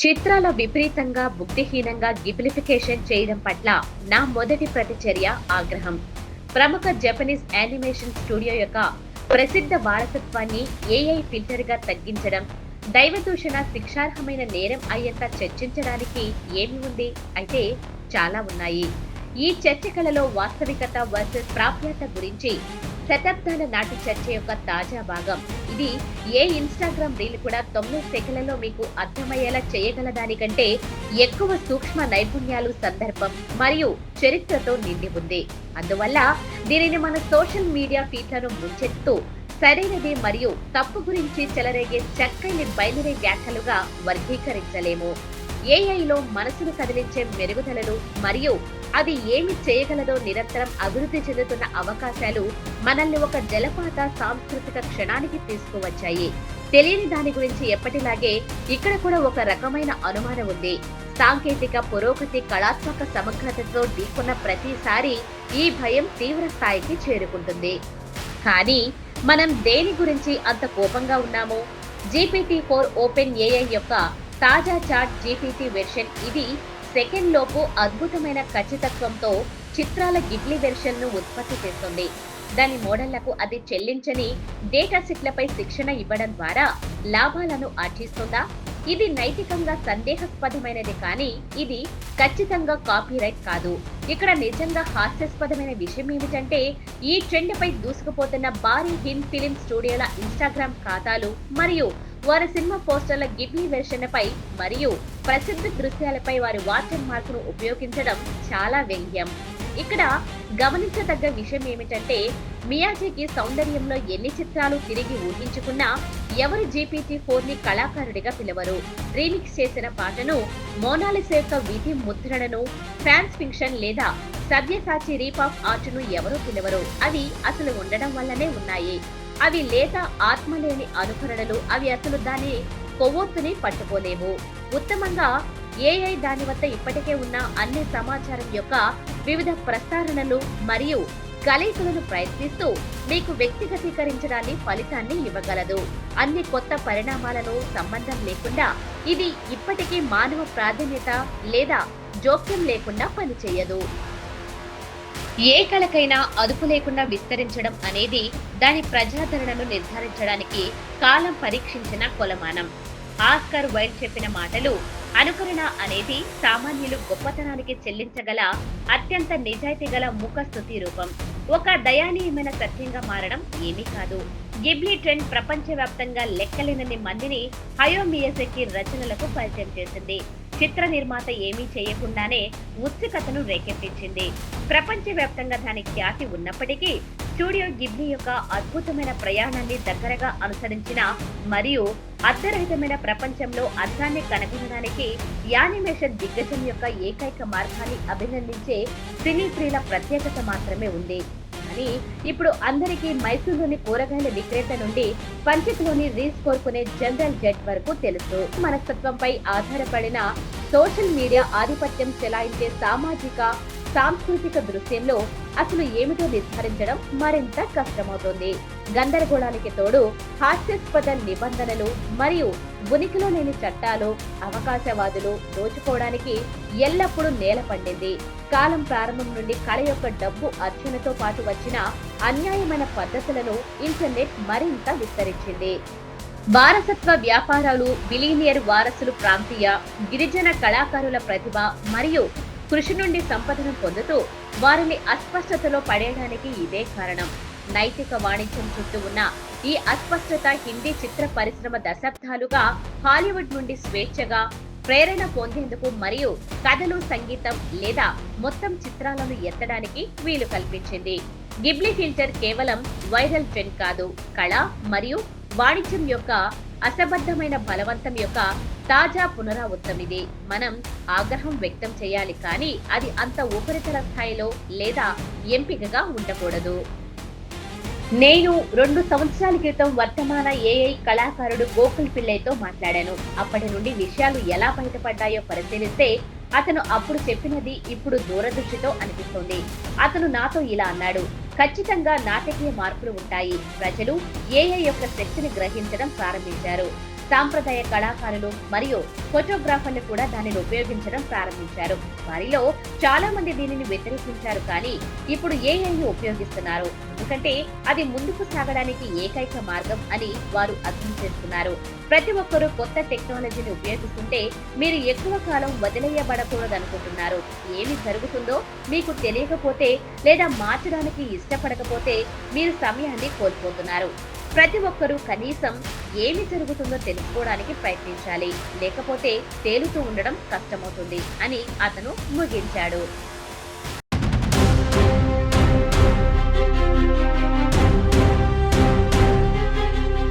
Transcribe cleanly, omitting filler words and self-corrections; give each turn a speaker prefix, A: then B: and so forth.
A: చిత్రాల విపరీతంగా బుద్ధిహీనంగా గిబిలిఫికేషన్ చేయడం పట్ల నా మొదటి ప్రతిచర్య ఆగ్రహం. ప్రముఖ జపనీస్ యానిమేషన్ స్టూడియో యొక్క ప్రసిద్ధ వారసత్వాన్ని ఏఐ ఫిల్టర్ గా తగ్గించడం, దైవదూషణ శిక్షార్హమైన నేరం అయ్యేంత చర్చించడానికి ఏమి ఉంది? అయితే చాలా ఉన్నాయి. ఈ చర్చకలలో వాస్తవికత వర్సెస్ ప్రాప్యత గురించి శతాబ్దాల నాటి చర్చ యొక్క తాజా భాగం ఇది. ఏ ఇన్స్టాగ్రామ్ రీల్ కూడా 9 సెకన్లలో మీకు అర్థమయ్యేలా చేయగల దానికంటే ఎక్కువ సూక్ష్మ నైపుణ్యాలు, సందర్భం మరియు చరిత్రతో నిండి ఉంది. అందువల్ల దీనిని మన సోషల్ మీడియా ఫీడ్లను ముంచెత్తు సరైనది మరియు తప్పు గురించి చెలరేగే చక్కని బైనరీ వ్యాఖ్యలుగా వర్గీకరించలేము. ఏఐలో మనసును కదిలించే మెరుగుదలలు మరియు అది ఏమి చేయగలదో నిరంతరం అభివృద్ధి చెందుతున్న అవకాశాలు మనల్ని ఒక జలపాత సాంస్కృతిక క్షణానికి తీసుకువచ్చాయి. తెలియని దాని గురించి ఎప్పటిలాగే ఇక్కడ కూడా ఒక రకమైన అనుమానం ఉంది. సాంకేతిక పురోగతి కళాత్మక సమగ్రతతో ఢీకొన్న ప్రతిసారి ఈ భయం తీవ్ర స్థాయికి చేరుకుంటుంది. కానీ మనం దేని గురించి అంత కోపంగా ఉన్నామో? GPT-4 ఓపెన్ ఏఐ యొక్క తాజా చాట్ జీపీటీ వెర్షన్ ఇది సెకండ్ లోపు అద్భుతమైన ఖచ్చితత్వంతో చిత్రాల గిబ్లీ వెర్షన్ ను ఉత్పత్తి చేస్తుంది. దాని మోడళ్లకు అది చెల్లించని డేటా సెట్లపై శిక్షణ ఇవ్వడం ద్వారా లాభాలను ఆర్జిస్తుందా? ఇది నైతికంగా సందేహాస్పదమైనది, కానీ ఇది ఖచ్చితంగా కాపీరైట్ కాదు. ఇక్కడ నిజంగా హాస్యాస్పదమైన విషయం ఏమిటంటే, ఈ ట్రెండ్ పై దూసుకుపోతున్న భారీ హిందీ ఫిలిం స్టూడియోల ఇన్స్టాగ్రామ్ ఖాతాలు మరియు వారి సినిమా పోస్టర్ల గిబ్లీ వెర్షన్ పై మరియు ప్రసిద్ధ దృశ్యాలపై వారి వాటర్ మార్క్ ను ఉపయోగించడం చాలా వ్యంగ్యం. ఇక్కడ గమనించదగ్గ విషయం ఏమిటంటే, మియాజాకి సౌందర్యంలో ఎన్ని చిత్రాలు తిరిగి ఊహించుకున్నా ఎవరు GPT-4 ని కళాకారుడిగా పిలవరు. రీమిక్స్ చేసిన పాటను, మోనాలిసా యొక్క విధి ముద్రణను, ఫ్యాన్స్ ఫిక్షన్ లేదా సవ్యసాచి రీప్ ఆఫ్ ఆర్ట్ ను ఎవరూ పిలవరు. అవి అసలు ఉండడం వల్లనే ఉన్నాయి. అవి లేత ఆత్మలేని అనుకరణలు. అవి అసలు దాని కొవ్వొత్తుని పట్టుకోలేవు. ఉత్తమంగా ఏఐ దాని వద్ద ఇప్పటికే ఉన్న అన్ని సమాచారం యొక్క వివిధ ప్రస్తారణలు మరియు కలయికలను ప్రయత్నిస్తూ మీకు వ్యక్తిగతీకరించడాన్ని ఫలితాన్ని ఇవ్వగలదు. అన్ని కొత్త పరిణామాలను సంబంధం లేకుండా ఇది ఇప్పటికీ మానవ ప్రాధాన్యత లేదా జోక్యం లేకుండా పనిచేయదు. ఏ కళకైనా అదుపు లేకుండా విస్తరించడం అనేది దాని ప్రజాదరణను నిర్ధారించడానికి కాలం పరీక్షించిన కొలమానం. ఆస్కార్ వైల్డ్ చెప్పిన మాటలు, అనుకరణ అనేది సామాన్యులు గొప్పతనానికి చెల్లించగల అత్యంత నిజాయితీ గల ముఖస్తుతి రూపం. ఒక దయానీయమైన సత్యంగా మారడం ఏమీ కాదు. గిబ్లీ ట్రెండ్ ప్రపంచవ్యాప్తంగా లెక్కలేనన్ని మందిని హయో మియాజాకి రచనలకు పరిచయం చేసింది. చిత్ర నిర్మాత ఏమీ చేయకుండానే ఉత్సుకతను రేకెత్తించింది. ప్రపంచవ్యాప్తంగా దాని ఖ్యాతి ఉన్నప్పటికీ స్టూడియో గిబ్లీ యొక్క అద్భుతమైన ప్రయాణాన్ని దగ్గరగా అనుసరించిన మరియు అర్థరహితమైన ప్రపంచంలో అర్థాన్ని కనుగొనడానికి యానిమేషన్ దిగ్గజం యొక్క ఏకైక మార్గాన్ని అభినందించే సినీ ప్రియుల ప్రత్యేకత మాత్రమే ఉంది. కానీ ఇప్పుడు అందరికీ మైసూరులోని కూరగాయల విక్రేత నుండి పంచక్లోని రీల్స్ కోరుకునే జనరల్ జెట్ వరకు తెలుసు. మనస్తత్వంపై ఆధారపడిన సోషల్ మీడియా ఆధిపత్యం చెలాయించే సామాజిక సాంస్కృతిక దృశ్యంలో అసలు ఏమిటో నిర్ధారించడం మరింత కష్టమవుతోంది. గందరగోళానికి తోడు హాస్యాస్పద నిబంధనలు మరియు ఉనికిలో లేని చట్టాలు అవకాశవాదులు దోచుకోవడానికి ఎల్లప్పుడూ నేల పండింది. కాలం ప్రారంభం నుండి కళ యొక్క డబ్బు అర్జనతో పాటు వచ్చిన అన్యాయమైన పద్ధతులను ఇంటర్నెట్ మరింత విస్తరించింది. వారసత్వ వ్యాపారాలు, బిలియనియర్ వారసులు ప్రాంతీయ, గిరిజన కళాకారుల ప్రతిభ మరియు కృషి నుండి సంపదను పొందుతూ వారిని అస్పష్టతలో పడేయడానికి ఇదే కారణం. నైతిక వాణిజ్యం చుట్టూ ఉన్న ఈ అస్పష్టత హిందీ చిత్ర పరిశ్రమ దశాబ్దాలుగా హాలీవుడ్ నుండి స్వేచ్ఛగా ప్రేరణ పొందేందుకు మరియు కథలు, సంగీతం లేదా మొత్తం చిత్రాలను ఎత్తడానికి వీలు కల్పించింది. గిబ్లీ ఫిల్టర్ కేవలం వైరల్ ట్రెండ్ కాదు, కళ మరియు వాణిజ్యం యొక్క అసబద్ధమైన బలవంతం యొక్క తాజా పునరావృత్తమిది. మనం ఆగ్రహం వ్యక్తం చేయాలి, కానీ అది అంత ఉపరితల స్థాయిలో లేదా ఎంపికగా ఉండకూడదు. నేను 2 సంవత్సరాల క్రితం వర్తమాన ఏఐ కళాకారుడు గోకుల్ పిల్లైతో మాట్లాడాను. అప్పటి నుండి విషయాలు ఎలా బయటపడ్డాయో పరిశీలిస్తే అతను అప్పుడు చెప్పినది ఇప్పుడు దూరదృష్టితో అనిపిస్తోంది. అతను నాతో ఇలా అన్నాడు: ఖచ్చితంగా నాటకీయ మార్పులు ఉంటాయి. ప్రజలు ఏఐ యొక్క శక్తిని గ్రహించడం ప్రారంభించారు. సాంప్రదాయ కళాకారులు మరియు ఫోటోగ్రాఫర్లు కూడా దానిని ఉపయోగించడం ప్రారంభించారు. వారిలో చాలా మంది దీనిని వ్యతిరేకించారు, కానీ ఇప్పుడు ఏఐని ఉపయోగిస్తున్నారు. ఎందుకంటే అది ముందుకు సాగడానికి ఏకైక మార్గం అని వారు అర్థం చేస్తున్నారు. ప్రతి ఒక్కరూ కొత్త టెక్నాలజీని ఉపయోగిస్తుంటే మీరు ఎక్కువ కాలం వదిలేయబడకూడదనుకుంటున్నారు. ఏమి జరుగుతుందో మీకు తెలియకపోతే లేదా మార్చడానికి ఇష్టపడకపోతే మీరు సమయాన్ని కోల్పోతున్నారు. ప్రతి ఒక్కరూ కనీసం ఏమి జరుగుతుందో తెలుసుకోవడానికి ప్రయత్నించాలి, లేకపోతే తేలుతూ ఉండడం కష్టమవుతుంది అని అతను ముగించాడు.